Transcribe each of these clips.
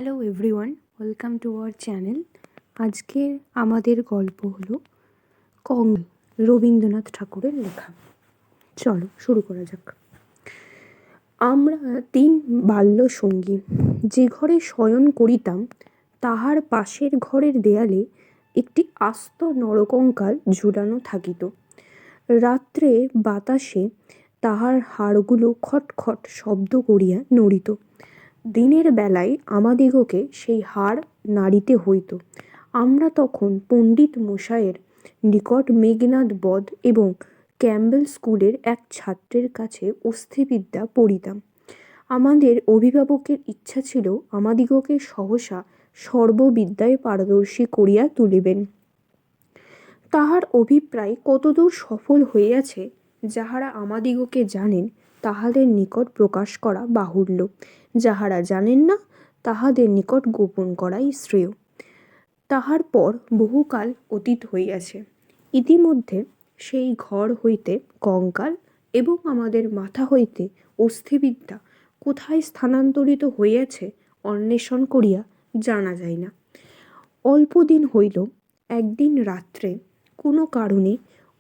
Hello everyone, welcome to our channel. আজকের আমাদের গল্প হলো কঙ্গাল, রবীন্দ্রনাথ ঠাকুরের লেখা। চলো শুরু করা যাক। আমরা তিন বাল্য সঙ্গী। যে ঘরে শয়ন করিতাম তাহার পাশের ঘরের দেয়ালে একটি আস্ত নরকঙ্কাল ঝুলানো থাকিত। রাত্রে বাতাসে তাহার হাড়গুলো খটখট শব্দ করিয়া নড়িত। দিনের বেলায় আমাদিগকে সেই হাড় নাড়িতে হইত। আমরা তখন পণ্ডিত মশায়ের নিকট মেঘনাদ বধ এবং ক্যাম্বেল স্কুলের এক ছাত্রের কাছে অস্থিবিদ্যা পড়িতাম। আমাদের অভিভাবকের ইচ্ছা ছিল আমাদিগকে সহসা সর্ববিদ্যায় পারদর্শী করিয়া তুলিবেন। তাহার অভিপ্রায় কতদূর সফল হইয়াছে যাহারা আমাদিগকে জানেন তাহাদের নিকট প্রকাশ করা বাহুল্য, যাহারা জানেন না তাহাদের নিকট গোপন করাই শ্রেয়। তাহার পর বহুকাল অতীত হইয়াছে। ইতিমধ্যে সেই ঘর হইতে কঙ্কাল এবং আমাদের মাথা হইতে অস্থিবিদ্যা কোথায় স্থানান্তরিত হইয়াছে অন্বেষণ করিয়া জানা যায় না। অল্পদিন হইল একদিন রাত্রে কোনো কারণে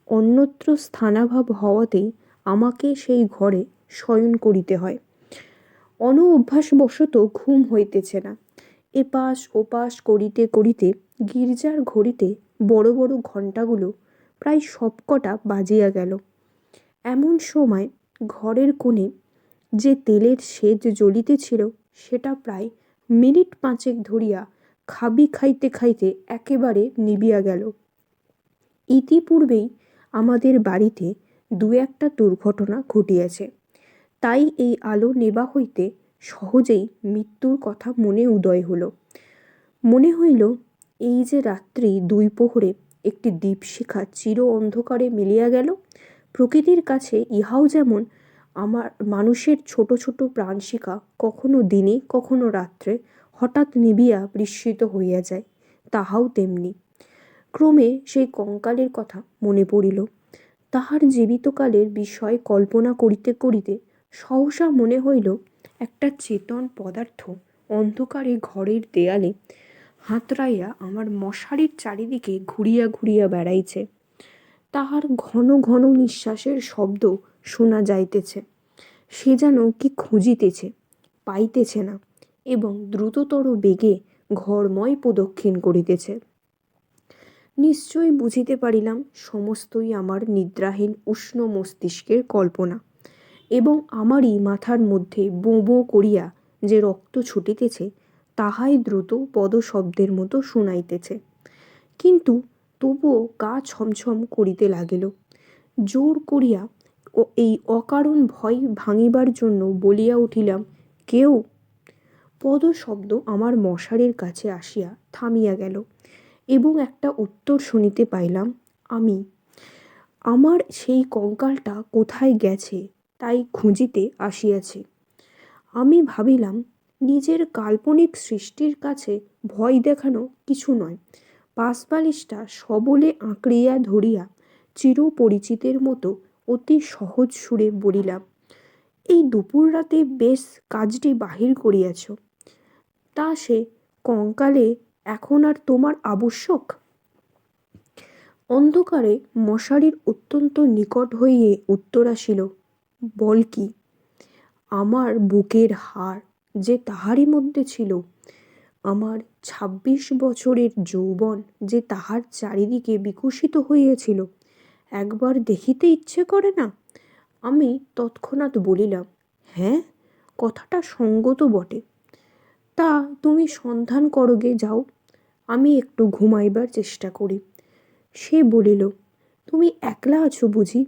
অন্যত্র স্থানাভাব হওয়াতেই আমাকে সেই ঘরে শয়ন করিতে হয়। অনভ্যাসবশত ঘুম হইতেছে না। এপাশ ওপাশ করিতে করিতে গির্জার ঘড়িতে বড় বড় ঘণ্টাগুলো প্রায় সবকটা বাজিয়া গেল। এমন সময় ঘরের কোণে যে তেলের সেজ জ্বলিতেছিল সেটা প্রায় মিনিট পাঁচেক ধরিয়া খাবি খাইতে খাইতে একেবারে নিবিয়া গেল। ইতিপূর্বেই আমাদের বাড়িতে দু একটা দুর্ঘটনা ঘটিয়াছে, তাই এই আলো নেবা হইতে সহজেই মৃত্যুর কথা মনে উদয় হল। মনে হইল এই যে রাত্রি দুই প্রহরে একটি দীপশিখা চির অন্ধকারে মিলিয়া গেল, প্রকৃতির কাছে ইহাও যেমন আমার মানুষের ছোট ছোট প্রাণশিখা কখনো দিনে কখনো রাত্রে হঠাৎ নিবিয়া বিস্মৃত হইয়া যায়, তাহাও তেমনি। ক্রমে সেই কঙ্কালের কথা মনে পড়িল। তাহার জীবিতকালের বিষয় কল্পনা করিতে করিতে সহসা মনে হইল একটা চেতন পদার্থ অন্ধকারে ঘরের দেয়ালে হাতড়াইয়া আমার মশারির চারিদিকে ঘুরিয়া ঘুরিয়া বেড়াইছে। তাহার ঘন ঘন নিঃশ্বাসের শব্দ শোনা যাইতেছে। সে যেন কি খুঁজিতেছে, পাইতেছে না এবং দ্রুততর বেগে ঘরময় প্রদক্ষিণ করিতেছে। নিশ্চয়ই বুঝিতে পারিলাম সমস্তই আমার নিদ্রাহীন উষ্ণ মস্তিষ্কের কল্পনা এবং আমারই মাথার মধ্যে বোঁ বোঁ করিয়া যে রক্ত ছুটিতেছে তাহাই দ্রুত পদশব্দের মতো শুনাইতেছে। কিন্তু তবুও গা ছমছম করিতে লাগিল। জোর করিয়া এই অকারণ ভয় ভাঙিবার জন্য বলিয়া উঠিলাম, কেউ? পদশব্দ আমার মশারির কাছে আসিয়া থামিয়া গেল এবং একটা উত্তর শুনিতে পাইলাম, আমি। আমার সেই কঙ্কালটা কোথায় গেছে তাই খুঁজিতে আসিয়াছি। আমি ভাবিলাম নিজের কাল্পনিক সৃষ্টির কাছে ভয় দেখানো কিছু নয়। পাশবালিশটা সবলে আঁকড়িয়া ধরিয়া চিরপরিচিতের মতো অতি সহজ সুরে বলিলাম, এই দুপুর রাতে বেশ কাজটি বাহির করিয়াছ, তা সে কঙ্কালে এখন আর তোমার আবশ্যক? অন্ধকারে মশারির অত্যন্ত নিকট হইয়ে উত্তর আসিল, বল কি? আমার বুকের হাড় যে তাহারই মধ্যে ছিল, আমার ২৬ বছরের যৌবন যে তাহার চারিদিকে বিকশিত হইয়াছিল, একবার দেখিতে ইচ্ছে করে না? আমি তৎক্ষণাৎ বলিলাম, হ্যাঁ, কথাটা সঙ্গত বটে। তা তুমি সন্ধান করোগে, যাও, আমি একটু ঘুমাইবার চেষ্টা করি। সে বলিল, তুমি একলা আছো বুঝি?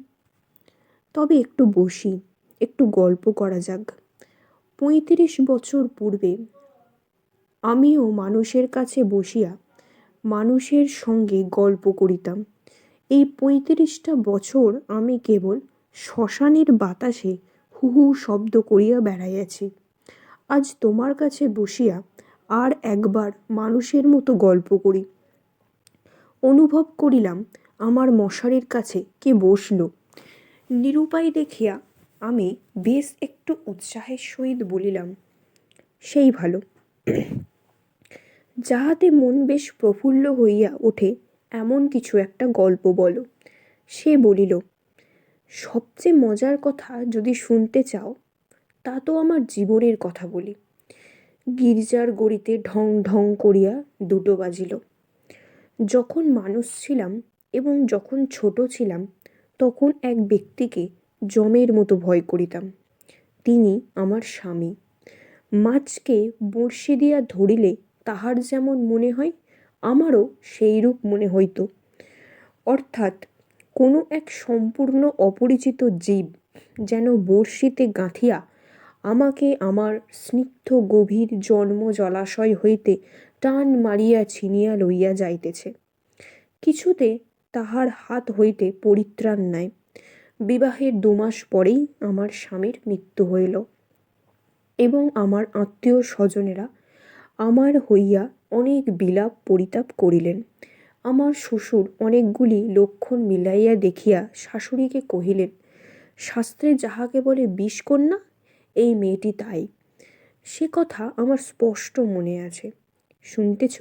তবে একটু বসি, একটু গল্প করা যাক। ৩৫ বছর পূর্বে আমিও মানুষের কাছে বসিয়া মানুষের সঙ্গে গল্প করিতাম। এই ৩৫টা বছর আমি কেবল শ্মশানের বাতাসে হু হু শব্দ করিয়া বেড়াইয়াছি। আজ তোমার কাছে বসিয়া আর একবার মানুষের মতো গল্প করি। অনুভব করিলাম আমার মশারির কাছে কে বসল। নিরুপায় দেখিয়া আমি বেশ একটু উৎসাহের সহিত বলিলাম, সেই ভালো। যাহাতে মন বেশ প্রফুল্ল হইয়া ওঠে এমন কিছু একটা গল্প বলো। সে বলিল, সবচেয়ে মজার কথা যদি শুনতে চাও তা তো আমার জীবনের কথা বলি। গির্জার গড়িতে ঢং ঢং করিয়া 2টো বাজিল। যখন মানুষ ছিলাম এবং যখন ছোট ছিলাম তখন এক ব্যক্তিকে যমের মতো ভয় করিতাম। তিনি আমার স্বামী। মাছকে বড়শি দিয়া ধরিলে তাহার যেমন মনে হয় আমারও সেইরূপ মনে হইত। অর্থাৎ কোনো এক সম্পূর্ণ অপরিচিত জীব যেন বড়শিতে গাঁথিয়া আমাকে আমার স্নিগ্ধ গভীর জন্ম জলাশয় হইতে টান মারিয়া ছিনিয়া লইয়া যাইতেছে। কিছুতে তাহার হাত হইতে পরিত্রাণ নাই। বিবাহের 2 মাস পরেই আমার স্বামীর মৃত্যু হইল এবং আমার আত্মীয় স্বজনেরা আমার হইয়া অনেক বিলাপ পরিতাপ করিলেন। আমার শ্বশুর অনেকগুলি লক্ষণ মিলাইয়া দেখিয়া শাশুড়িকে কহিলেন, শাস্ত্রে যাহাকে বলে বিষকন্যা, এই মেয়েটি তাই। সে কথা আমার স্পষ্ট মনে আছে। শুনতেছ?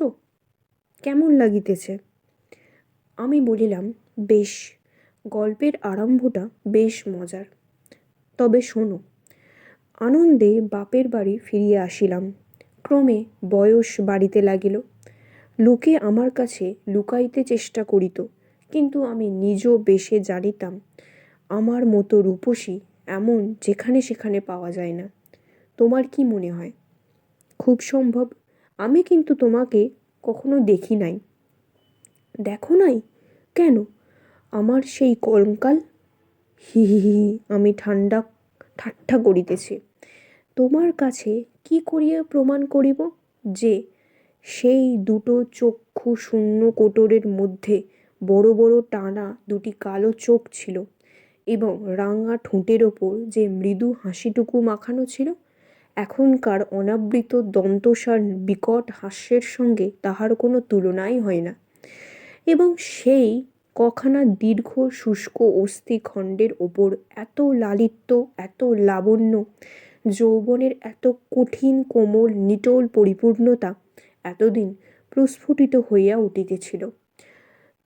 কেমন লাগিতেছে? আমি বলিলাম, বেশ। গল্পের আরম্ভটা বেশ মজার। তবে শোনো। আনন্দে বাপের বাড়ি ফিরিয়া আসিলাম। ক্রমে বয়স বাড়িতে লাগিল। লোকে আমার কাছে লুকাইতে চেষ্টা করিত, কিন্তু আমি নিজ বেশে জানিতাম আমার মতো রূপসী এমন যেখানে সেখানে পাওয়া যায় না। তোমার কি মনে হয়? খুব সম্ভব। আমি কিন্তু তোমাকে কখনো দেখি নাই। দেখো নাই? কেন? আমার সেই কঙ্কাল। হি হি হি। আমি ঠাট্টা করিতেছি। তোমার কাছে কি করিয়া প্রমাণ করিব যে সেই 2টো চক্ষু শূন্য কোটরের মধ্যে বড় বড় টানা 2টি কালো চোখ ছিল এবং রাঙা ঠোঁটের ওপর যে মৃদু হাসিটুকু মাখানো ছিল, এখনকার অনাবৃত দন্তসার বিকট হাস্যের সঙ্গে তাহার কোনো তুলনাই হয় না, এবং সেই কখানা দীর্ঘ শুষ্ক অস্থিখণ্ডের ওপর এত লালিত্য, এত লাবণ্য, যৌবনের এত কঠিন কোমল নিটোল পরিপূর্ণতা এতদিন প্রস্ফুটিত হইয়া উঠিতেছিল।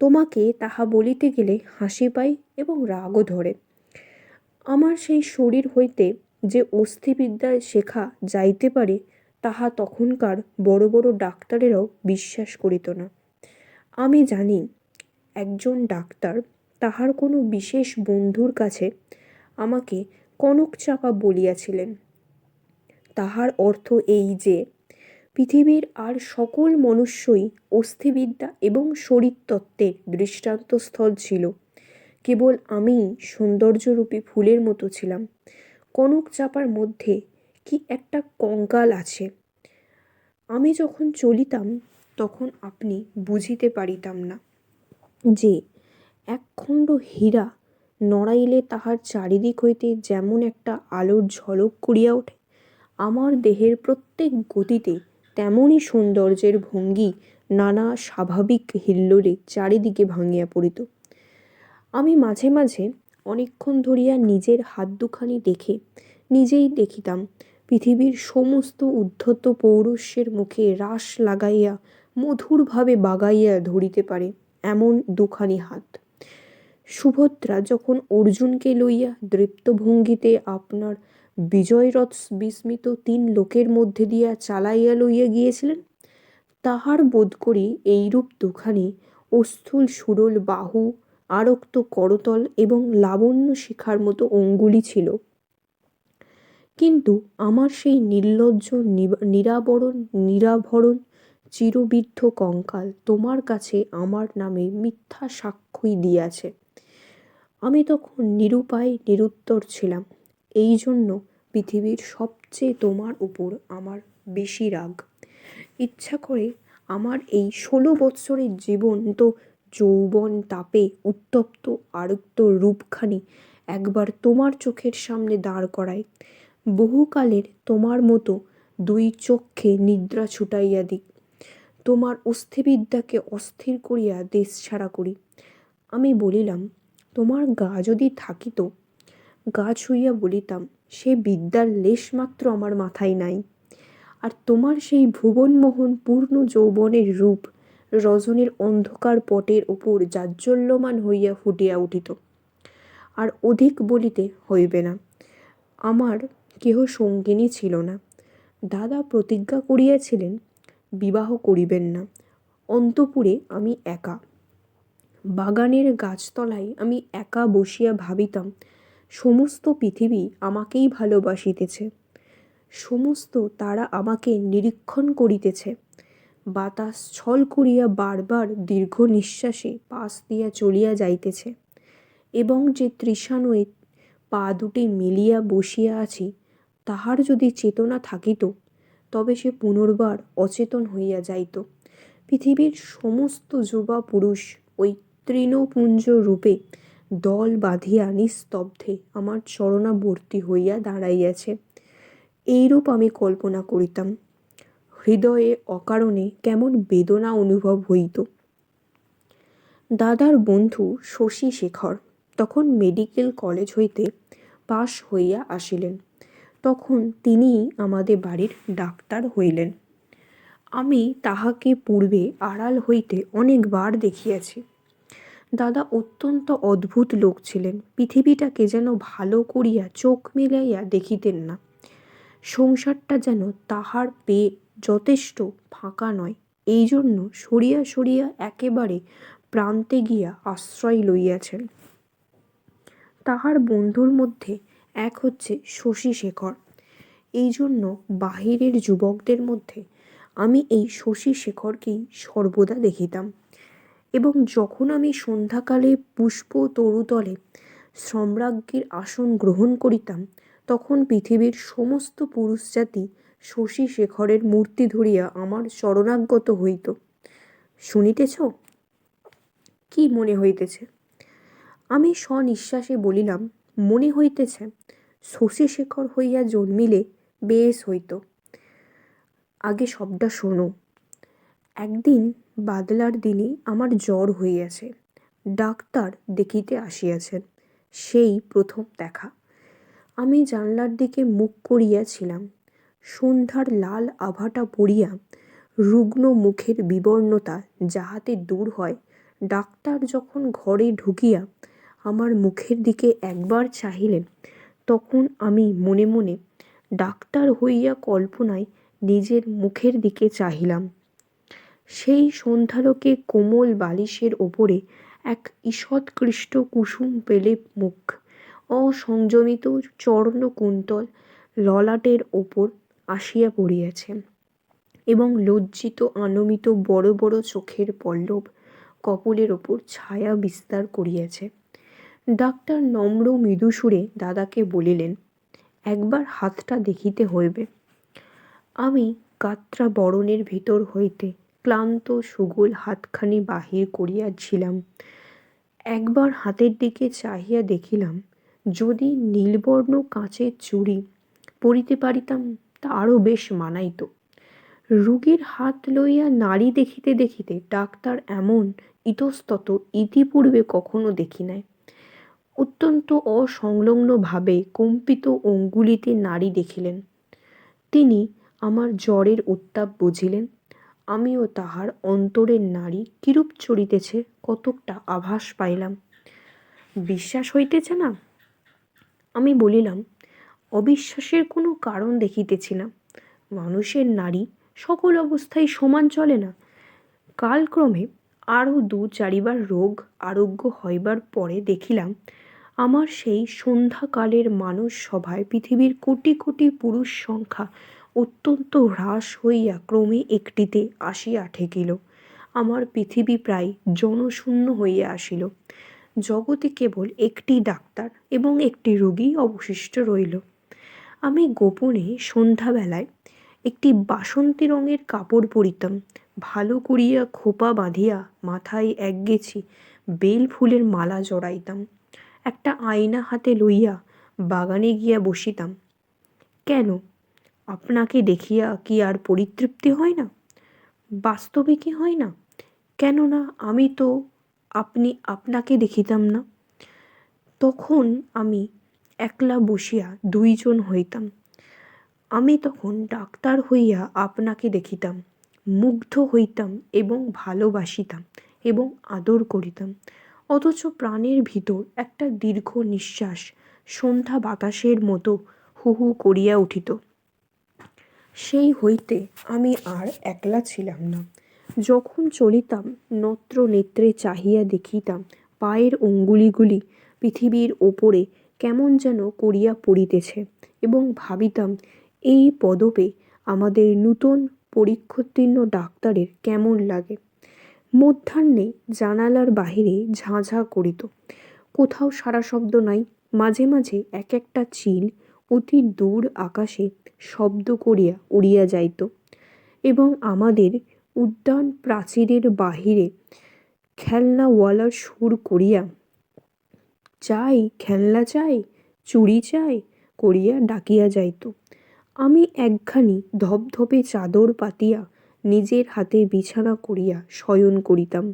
তোমাকে তাহা বলিতে গেলে হাসি পাই এবং রাগও ধরে। আমার সেই শরীর হইতে যে অস্থিবিদ্যা শেখা যাইতে পারে তাহা তখনকার বড় বড় ডাক্তারেরাও বিশ্বাস করিত না। আমি জানি একজন ডাক্তার তাহার কোনো বিশেষ বন্ধুর কাছে আমাকে কনকচাপা বলিয়াছিলেন। তাহার অর্থ এই যে পৃথিবীর আর সকল মনুষ্যই অস্থিবিদ্যা এবং শরীরতত্ত্বের দৃষ্টান্তস্থল ছিল। কেবল আমি সৌন্দর্যরূপী ফুলের মতো ছিলাম। কনকচাপার মধ্যে কি একটা কঙ্কাল আছে। আমি যখন চলিতাম তখন আপনি বুঝিতে পারিতাম না যে একখণ্ড হীরা নড়াইলে তাহার চারিদিক হইতে যেমন একটা আলোর ঝলক করিয়া ওঠে, আমার দেহের প্রত্যেক গতিতে তেমনই সৌন্দর্যের ভঙ্গি নানা স্বাভাবিক হিল্লোড়ে চারিদিকে ভাঙিয়া পড়িত। আমি মাঝে মাঝে অনেকক্ষণ ধরিয়া নিজের হাত দুখানি দেখে নিজেই দেখিতাম পৃথিবীর সমস্ত উদ্ধত পৌরুষের মুখে রাশ লাগাইয়া মধুরভাবে বাগাইয়া ধরিতে পারে এমন দুখানি হাত। সুভদ্রা যখন অর্জুনকে লইয়া দৃপ্ত ভঙ্গিতে আপনার বিজয়রথ বিস্মিত 3 লোকের মধ্যে দিয়া চালাইয়া লইয়া গিয়েছিলেন, তাহার বোধ করি এইরূপ দুখানি অস্থূল সুরল বাহু, আরক্ত করতল এবং লাবণ্য শিখার মতো অঙ্গুলি ছিল। কিন্তু আমার সেই নির্লজ্জ নিরাভরণ চিরবিদ্ধ কঙ্কাল তোমার কাছে আমার নামে মিথ্যা সাক্ষ্যই দিয়াছে। আমি তখন নিরুপায় নিরুত্তর ছিলাম। এই জন্য পৃথিবীর সবচেয়ে তোমার উপর আমার বেশি রাগ। ইচ্ছা করে আমার এই 16 বৎসরের জীবন্ত যৌবন তাপে উত্তপ্ত আরক্ত রূপখানি একবার তোমার চোখের সামনে দাঁড় করাই, বহুকালের তোমার মতো 2 চক্ষে নিদ্রা ছুটাইয়া দিক, তোমার অস্থিবিদ্যাকে অস্থির করিয়া দেশ ছাড়া করি। আমি বলিলাম, তোমার গা যদি থাকিত, গা ছুঁইয়া বলিতাম, সে বিদ্যার লেশমাত্র আমার মাথায় নাই। আর তোমার সেই ভুবনমোহন পূর্ণ যৌবনের রূপ রজনীর অন্ধকার পটের ওপর জাজ্জল্যমান হইয়া ফুটিয়া উঠিত। আর অধিক বলিতে হইবে না, আমার কেহ সঙ্গিনী ছিল না। দাদা প্রতিজ্ঞা করিয়াছিলেন বিবাহ করিবেন না। অন্তঃপুরে আমি একা, বাগানের গাছতলায় আমি একা বসিয়া ভাবিতাম সমস্ত পৃথিবী আমাকেই ভালোবাসিতেছে, সমস্ত তারা আমাকে নিরীক্ষণ করিতেছে। বাতাস ছল করিয়া বারবার দীর্ঘ নিঃশ্বাসে পাশ দিয়া চলিয়া যাইতেছে, এবং যে তৃষানয়ে পা দুটি মেলিয়া বসিয়া আছি তাহার যদি চেতনা থাকিত তবে সে পুনর্বার অচেতন হইয়া যাইত। পৃথিবীর সমস্ত যুবা পুরুষ ওই তৃণপুঞ্জ রূপে দল বাঁধিয়া নিস্তব্ধে আমার চরণাবর্তী হইয়া দাঁড়াইয়াছে, এইরূপ আমি কল্পনা করিতাম। হৃদয়ে অকারণে কেমন বেদনা অনুভব হইত। দাদার বন্ধু শশী শেখর তখন মেডিকেল কলেজ হইতে পাশ হইয়া আসিলেন। তখন তিনিই আমাদের বাড়ির ডাক্তার হইলেন। আমি তাহাকে পূর্বে আড়াল হইতে অনেকবার দেখিয়াছি। দাদা অত্যন্ত অদ্ভুত লোক ছিলেন। পৃথিবীটাকে যেন ভালো করিয়া চোখ মিলাইয়া দেখিতেন না। সংসারটা যেন তাহার পেয়ে যথেষ্ট ফাঁকা নয়, এই জন্য সরিয়া সরিয়া একেবারে প্রান্তে গিয়া আশ্রয় লইয়াছেন। তাহার বন্ধুর মধ্যে এক হচ্ছে শশী শেখর। এই জন্য বাহিরের যুবকদের মধ্যে আমি এই শশী শেখরকেই সর্বদা দেখিতাম। এবং যখন আমি সন্ধ্যাকালে পুষ্প তরুতলে সম্রাজ্ঞীর আসন গ্রহণ করিতাম তখন পৃথিবীর সমস্ত পুরুষ জাতি শশী শেখরের মূর্তি ধরিয়া আমার শরণাগত হইত। শুনিতেছ? কি মনে হইতেছে? আমি স্বনিশ্বাসে বলিলাম, মনে হইতেছে শশী শেখর হইয়া জন্মিলে বেশ হইত। আগে সবটা শোনো। একদিন বাদলার দিনে আমার জ্বর হইয়াছে। ডাক্তার দেখিতে আসিয়াছেন। সেই প্রথম দেখা। আমি জানলার দিকে মুখ করিয়াছিলাম। সন্ধ্যার লাল আভাটা পড়িয়া রুগ্ন মুখের বিবর্ণতা যাহাতে দূর হয়, ডাক্তার যখন ঘরে ঢুকিয়া আমার মুখের দিকে একবার চাহিলেন তখন আমি মনে মনে ডাক্তার হইয়া কল্পনায় নিজের মুখের দিকে চাহিলাম। সেই সন্ধ্যালোকে কোমল বালিশের ওপরে এক ঈষৎকৃষ্ট কুসুম পেলেব মুখ, অসংযমিত চর্ণকুন্তল ললাটের ওপর আসিয়া পড়িয়াছে, এবং লজ্জিত আনমিত বড় বড় চোখের পল্লব কপোলের ওপর ছায়া বিস্তার করিয়াছে। ডাক্তার নম্র মৃদুসুরে দাদাকে বলিলেন, একবার হাতটা দেখিতে হইবে। আমি কাতরা বরণের ভিতর হইতে ক্লান্ত সুগোল হাতখানি বাহির করিয়াছিলাম। একবার হাতের দিকে চাহিয়া দেখিলাম, যদি নীলবর্ণ কাঁচের চুড়ি পরিতে পারিতাম তা আরও বেশ মানাইত। রুগীর হাত লইয়া নাড়ি দেখিতে দেখিতে ডাক্তার এমন ইতস্তত ইতিপূর্বে কখনো দেখি নাই। অত্যন্ত অসংলগ্নভাবে কম্পিত অঙ্গুলিতে নাড়ি দেখিলেন। তিনি আমার জ্বরের উত্তাপ বুঝিলেন। আমিও তাহার অন্তরের নাড়ি কিরূপ চড়িতেছে কতকটা আভাস পাইলাম। বিশ্বাস হইতেছে না? আমি বলিলাম, অবিশ্বাসের কোনো কারণ দেখিতেছি না। মানুষের নাড়ি সকল অবস্থায় সমান চলে না। কালক্রমে আরও 2-4বার রোগ আরোগ্য হইবার পরে দেখিলাম আমার সেই সন্ধ্যাকালের মানুষ সভায় পৃথিবীর কোটি কোটি পুরুষ সংখ্যা অত্যন্ত হ্রাস হইয়া ক্রমে একটিতে আসিয়া ঠেকিল। আমার পৃথিবী প্রায় জনশূন্য হইয়া আসিল। জগতে কেবল একটি ডাক্তার এবং একটি রোগী অবশিষ্ট রইল। আমি গোপনে সন্ধ্যাবেলায় একটি বাসন্তী রঙের কাপড় পরিতাম, ভালো করিয়া খোপা বাঁধিয়া মাথায় একগেছি বেল ফুলের মালা জড়াইতাম, একটা আয়না হাতে লইয়া বাগানে গিয়া বসিতাম। কেন, আপনাকে দেখিয়া কি আর পরিতৃপ্তি হয় না? বাস্তবে কি হয় না? কেননা আমি তো আপনাকে দেখিতাম না। তখন আমি একলা বসিয়া 2 জন হইতাম। আমি তখন ডাক্তার হইয়া আপনাকে দেখিতাম, মুগ্ধ হইতাম এবং ভালোবাসিতাম এবং আদর করিতাম। অথচ প্রাণের ভিতর একটা দীর্ঘ নিঃশ্বাস সন্ধ্যা বাতাসের মতো হু হু করিয়া উঠিত। সেই হইতে আমি আর একলা ছিলাম না। যখন চলিতাম নত্র নেত্রে চাহিয়া দেখিতাম পায়ের অঙ্গুলিগুলি পৃথিবীর ওপরে কেমন যেন করিয়া পড়িতেছে এবং ভাবিতাম এই পদপে আমাদের নূতন পরীক্ষোত্তীর্ণ ডাক্তারের কেমন লাগে। মধ্যাহ্নে জানালার বাহিরে ঝাঁ ঝাঁ করিত, কোথাও সারা শব্দ নাই। মাঝে মাঝে এক একটা চিল অতি দূর আকাশে শব্দ করিয়া উড়িয়া যাইত এবং আমাদের উদ্যান প্রাচীরের বাহিরে খেলনাওয়ালার সুর করিয়া চাই, খেলনা চাই, চুড়ি চাই করিয়া ডাকিয়া যাইত। আমি একখানি ধপধপে চাদর পাতিয়া নিজের হাতে বিছানা করিয়া শয়ন করিতাম।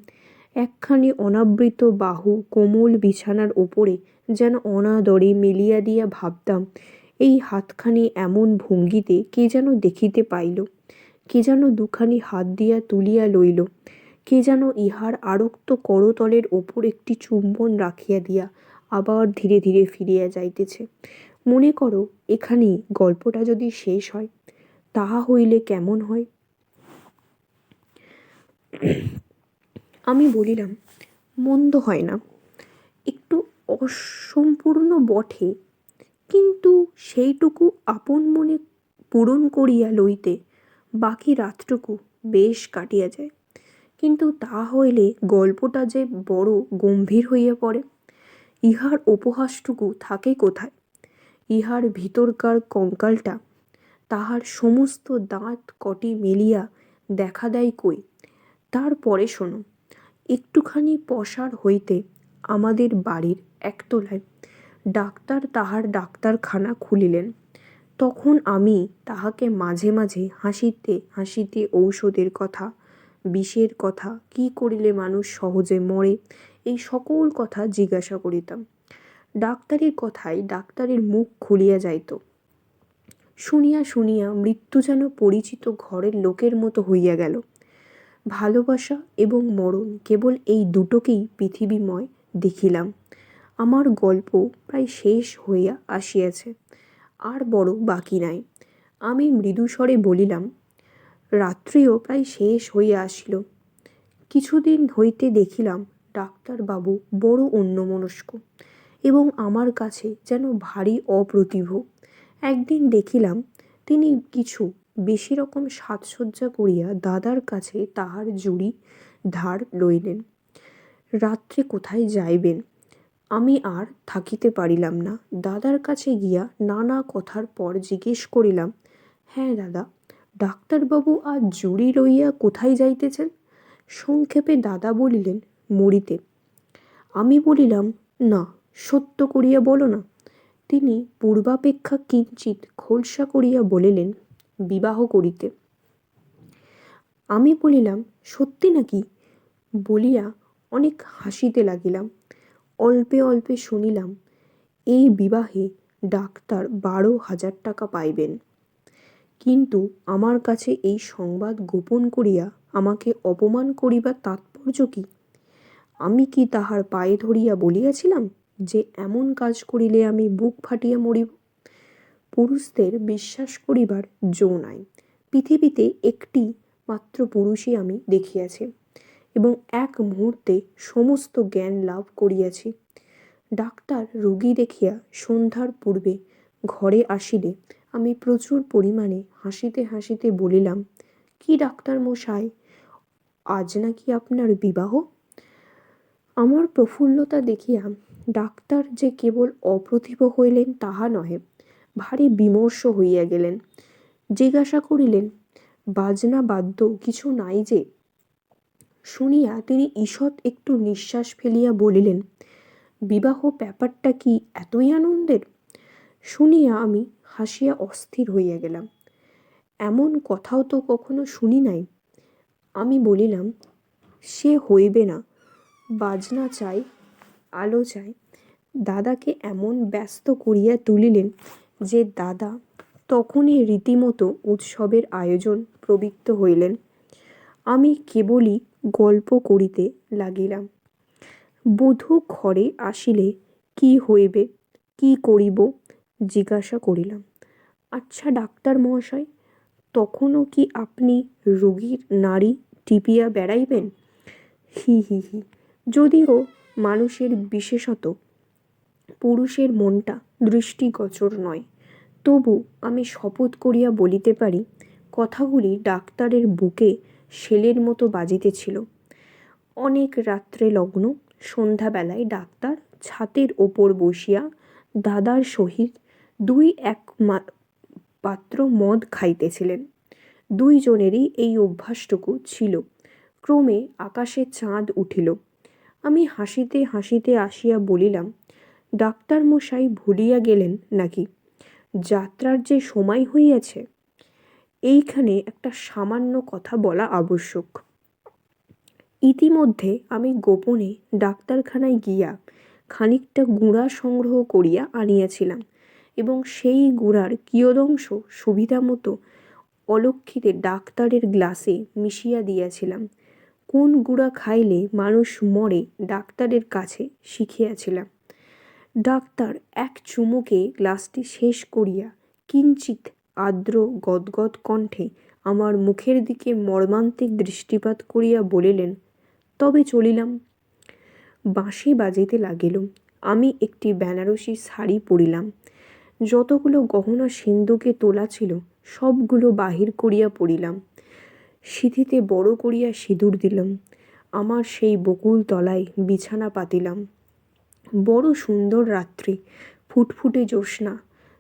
একখানি অনাবৃত বাহু কোমল বিছানার ওপরে যেন অনাদরে মেলিয়া দিয়া ভাবতাম, এই হাতখানি এমন ভঙ্গিতে কে যেন দেখিতে পাইল, কে যেন দুখানি হাত দিয়া তুলিয়া লইল, কে যেন ইহার আরক্ত করতলের ওপর একটি চুম্বন রাখিয়া দিয়া আবার ধীরে ধীরে ফিরিয়া যাইতেছে। মনে করো এখানেই গল্পটা যদি শেষ হয়, তাহা হইলে কেমন হয়? আমি বলিলাম, মন্দ হয় না, একটু অসম্পূর্ণ বটে, কিন্তু সেইটুকু আপন মনে পূরণ করিয়া লইতে বাকি রাতটুকু বেশ কাটিয়া যায়। কিন্তু তা হইলে গল্পটা যে বড় গম্ভীর হইয়া পড়ে। ইহার উপহাসটুকু থাকে কোথায়? ইহার ভিতরকার কঙ্কালটা, তাহার সমস্ত দাঁত কটি মেলিয়া দেখা দেয় কই? তারপরে শোনো, একটুখানি পসার হইতে আমাদের বাড়ির একতলায় ডাক্তার তাহার ডাক্তারখানা খুলিলেন। তখন আমি তাহাকে মাঝে মাঝে হাসিতে হাসিতে ঔষধের কথা, বিষের কথা, কি করিলে মানুষ সহজে মরে, এই সকল কথা জিজ্ঞাসা করিতাম। ডাক্তারের কথায় ডাক্তারের মুখ খুলিয়া যাইত। শুনিয়া শুনিয়া মৃত্যু যেন পরিচিত ঘরের লোকের মতো হইয়া গেল। ভালোবাসা এবং মরণ কেবল এই দুটোকেই পৃথিবীময় দেখিলাম। আমার গল্প প্রায় শেষ হইয়া আসিয়াছে, আর বড় বাকি নাই। আমি মৃদুস্বরে বলিলাম, রাত্রিও প্রায় শেষ হইয়া আসিল। কিছুদিন হইতে দেখিলাম ডাক্তারবাবু বড় অন্যমনস্ক এবং আমার কাছে যেন ভারী অপ্রতিভ। একদিন দেখিলাম তিনি কিছু বেশি রকম সাজসজ্জা করিয়া দাদার কাছে তাহার জুড়ি ধার লইলেন। রাত্রে কোথায় যাইবেন? আমি আর থাকিতে পারিলাম না। দাদার কাছে গিয়া নানা কথার পর জিজ্ঞেস করিলাম, হ্যাঁ দাদা, ডাক্তারবাবু আজ জুড়ি লইয়া কোথায় যাইতেছেন? সংক্ষেপে দাদা বলিলেন, মরিতে। আমি বলিলাম, না, সত্য করিয়া বলো না। তিনি পূর্বাপেক্ষা কিঞ্চিৎ খোলসা করিয়া বলিলেন, বিবাহ করিতে। আমি বলিলাম, সত্যি নাকি? বলিয়া অনেক হাসিতে লাগিলাম। অল্পে অল্পে শুনিলাম এই বিবাহে ডাক্তার 12,000 টাকা পাইবেন। কিন্তু আমার কাছে এই সংবাদ গোপন করিয়া আমাকে অপমান করিবার তাৎপর্য কি? আমি কি তাহার পায়ে ধরিয়া বলিয়াছিলাম যে এমন কাজ করিলে আমি বুক ফাটিয়া মরিব? পুরুষদের বিশ্বাস করিবার জো নাই। পৃথিবীতে একটি মাত্র পুরুষই আমি দেখিয়াছি এবং এক মুহূর্তে সমস্ত জ্ঞান লাভ করিয়াছি। ডাক্তার রোগী দেখিয়া সন্ধ্যার পূর্বে ঘরে আসিলে আমি প্রচুর পরিমাণে হাসিতে হাসিতে বলিলাম, কি ডাক্তার মশাই, আজ নাকি আপনার বিবাহ? আমার প্রফুল্লতা দেখিয়া ডাক্তার যে কেবল অপ্রতিভ হইলেন তাহা নহে, ভারী বিমর্ষ হইয়া গেলেন। জিজ্ঞাসা করিলেন, বাজনা বাদ্য কিছু নাই যে? শুনিয়া তিনি ঈষৎ একটু নিঃশ্বাস ফেলিয়া বলিলেন, বিবাহ ব্যাপারটা কি এতই আনন্দের? শুনিয়া আমি হাসিয়া অস্থির হইয়া গেলাম। এমন কথাও তো কখনো শুনি নাই। আমি বলিলাম, সে হইবে না, বাজনা চাই, আলো চাই। দাদাকে এমন ব্যস্ত করিয়া তুলিলেন যে দাদা তখনই রীতিমতো উৎসবের আয়োজন প্রবৃত্ত হইলেন। আমি কেবলই গল্প করিতে লাগিলাম। বধূ ঘরে আসিলে কি হইবে, কি করিব জিজ্ঞাসা করিলাম। আচ্ছা ডাক্তার মহাশয়, তখনও কি আপনি রোগীর নাড়ি টিপিয়া বেড়াইবেন? হি হি হি। যদিও মানুষের, বিশেষত পুরুষের মনটা দৃষ্টিগোচর নয়, তবু আমি শপথ করিয়া বলিতে পারি কথাগুলি ডাক্তারের বুকে শেলের মতো বাজিতেছিল। অনেক রাত্রে লগ্ন। সন্ধ্যাবেলায় ডাক্তার ছাতের ওপর বসিয়া দাদার সহিত এক পাত্র মদ খাইতেছিলেন। দুইজনেরই এই অভ্যাসটুকু ছিল। ক্রমে আকাশে চাঁদ উঠিল। আমি হাসিতে হাসিতে আসিয়া বলিলাম, ডাক্তার মশাই ভুলিয়া গেলেন নাকি? যাত্রার যে সময় হইয়াছে। এইখানে একটা সামান্য কথা বলা আবশ্যক। ইতিমধ্যে আমি গোপনে ডাক্তারখানায় গিয়া খানিকটা গুঁড়া সংগ্রহ করিয়া আনিয়াছিলাম এবং সেই গুঁড়ার কিয়দংশ সুবিধামতো অলক্ষিতে ডাক্তারের গ্লাসে মিশিয়া দিয়াছিলাম। কোন গুঁড়া খাইলে মানুষ মরে ডাক্তারের কাছে শিখিয়াছিলাম। ডাক্তার এক চুমুকে গ্লাসটি শেষ করিয়া কিঞ্চিৎ আর্দ্র গদগদ কণ্ঠে আমার মুখের দিকে মর্মান্তিক দৃষ্টিপাত করিয়া বলিলেন, তবে চলিলাম। বাঁশি বাজিতে লাগিল। আমি একটি বেনারসি শাড়ি পরিলাম। যতগুলো গহনা সিন্ধুকে তোলা ছিল সবগুলো বাহির করিয়া পড়িলাম। সিঁথিতে বড় করিয়া সিঁদুর দিলাম। আমার সেই বকুল তলায় বিছানা পাতিলাম। বড় সুন্দর রাত্রি। ফুটফুটে জ্যোৎস্না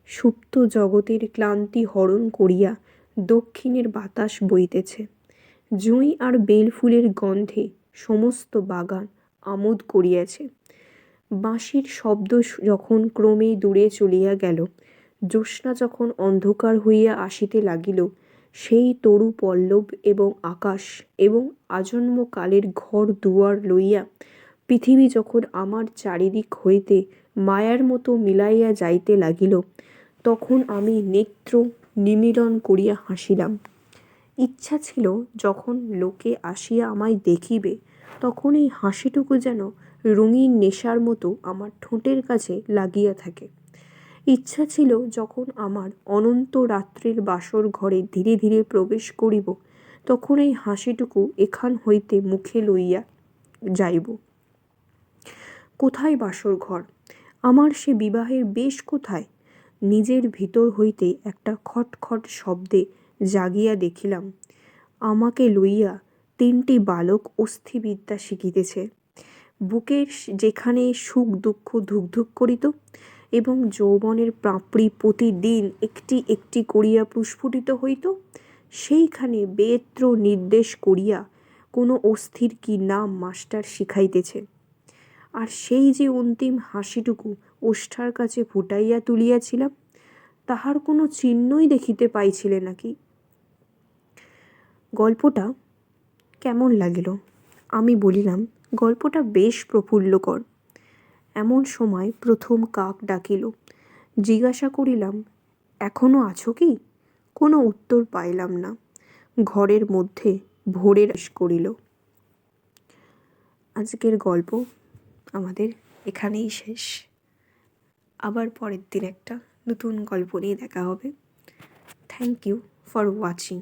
সুপ্ত জগতের ক্লান্তি হরণ করিয়া দক্ষিণের বাতাস বইতেছে। জুঁই আর বেলফুলের গন্ধে সমস্ত বাগান আমোদ করিয়াছে। বাঁশির শব্দ যখন ক্রমে দূরে চলিয়া গেল, জ্যোৎস্না যখন অন্ধকার হইয়া আসিতে লাগিল, সেই তরু পল্লব এবং আকাশ এবং আজন্মকালের ঘর দুয়ার লইয়া পৃথিবী যখন আমার চারিদিক হইতে মায়ার মতো মিলাইয়া যাইতে লাগিল, তখন আমি নেত্র নিমীলন করিয়া হাসিলাম। ইচ্ছা ছিল যখন লোকে আসিয়া আমায় দেখিবে, তখন এই হাসিটুকু যেন রঙিন নেশার মতো আমার ঠোঁটের কাছে লাগিয়া থাকে। ইচ্ছা ছিল যখন আমার অনন্ত রাত্রির বাসর ঘরে ধীরে ধীরে প্রবেশ করিব, তখন এই হাসিটুকু এখান হইতে মুখে লইয়া যাইব। কোথায় বাসর ঘর? আমার সে বিবাহের বেশ কোথায়? নিজের ভিতর হইতে একটা খটখট শব্দে জাগিয়া দেখিলাম, আমাকে লইয়া 3টি বালক অস্থিবিদ্যা শিখিতেছে। বুকের যেখানে সুখ দুঃখ ধুকধুক করিত এবং যৌবনের পাপড়ি প্রতিদিন একটি একটি করিয়া প্রস্ফুটিত হইত, সেইখানে বেত্র নির্দেশ করিয়া কোনো অস্থির কি নাম মাস্টার শিখাইতেছে। আর সেই যে অন্তিম হাসিটুকু ওষ্ঠার কাছে ফুটাইয়া তুলিয়াছিলাম, তাহার কোনো চিহ্নই দেখিতে পাইছিলে নাকি? গল্পটা কেমন লাগিল? আমি বলিলাম, গল্পটা বেশ প্রফুল্লকর। এমন সময় প্রথম কাক ডাকিল। জিজ্ঞাসা করিলাম, এখনো আছো কি? কোনো উত্তর পাইলাম না। ঘরের মধ্যে ভোরের আশ করিল। আজকের গল্প আমাদের এখানেই শেষ। আবার পরের দিন একটা নতুন গল্প নিয়ে দেখা হবে। Thank you for watching.